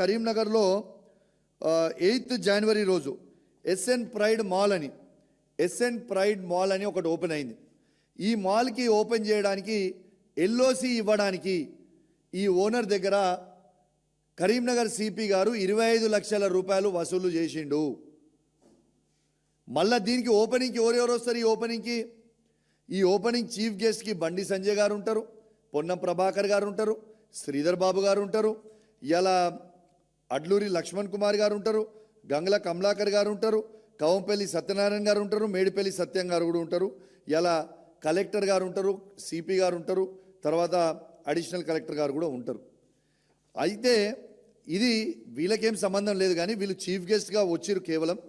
కరీంనగర్లో 8th జనవరి రోజు SN pride mall అని ఒకటి ఓపెన్ అయింది. ఈ మాల్కి ఓపెన్ చేయడానికి ఎల్ఓసి ఇవ్వడానికి ఈ ఓనర్ దగ్గర కరీంనగర్ సిపి గారు 25 లక్షల రూపాయలు వసూలు చేసిండు. మళ్ళా దీనికి ఓపెనింగ్కి ఎవరెవరు వస్తారు? ఈ ఓపెనింగ్ చీఫ్ గెస్ట్కి బండి సంజయ్ గారు ఉంటారు, పొన్నం ప్రభాకర్ గారు ఉంటారు, శ్రీధర్ బాబు గారు ఉంటారు, ఇలా అడ్లూరి లక్ష్మణ్ కుమార్ గారు ఉంటారు, గంగల కమలాకర్ గారు ఉంటారు, కవంపల్లి సత్యనారాయణ గారు ఉంటారు, మేడిపల్లి సత్యం గారు కూడా ఉంటారు, ఇలా కలెక్టర్ గారు ఉంటారు, సిపి గారు ఉంటారు, తర్వాత అడిషనల్ కలెక్టర్ గారు కూడా ఉంటారు. అయితే ఇది వీళ్ళకేం సంబంధం లేదు, కానీ వీళ్ళు చీఫ్ గెస్ట్గా వచ్చిరు. కేవలం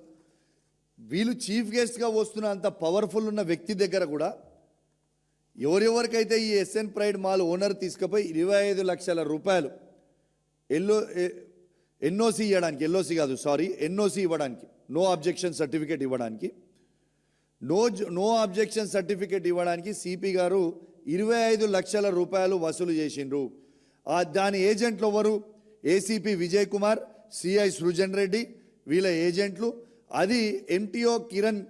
వీళ్ళు చీఫ్ గెస్ట్గా వస్తున్న అంత పవర్ఫుల్ ఉన్న వ్యక్తి దగ్గర కూడా ఎవరెవరికైతే ఈ ఎస్ఎన్ ప్రైడ్ మాల్ ఓనర్ తీసుకుపోయి 25 లక్షల రూపాయలు ఎన్ఓసి ఇవ్వడానికి, నో అబ్జెక్షన్ సర్టిఫికేట్ ఇవ్వడానికి సిపి గారు 25 లక్షల రూపాయలు వసూలు చేసిండ్రు. దాని ఏజెంట్లు ఎవరు? ఏసీపీ విజయ్ కుమార్, సిఐ సృజన్ రెడ్డి, వీళ్ళ ఏజెంట్లు. అది ఎంటీఓ కిరణ్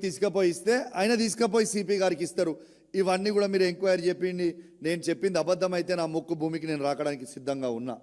తీసుకుపోయి ఇస్తే ఆయన తీసుకుపోయి సిపి గారికి ఇస్తారు. ఇవన్నీ కూడా మీరు ఎంక్వైరీ చెప్పింది, నేను చెప్పింది అబద్ధం అయితే నా ముక్కు భూమికి నేను రాకడానికి సిద్ధంగా ఉన్నా.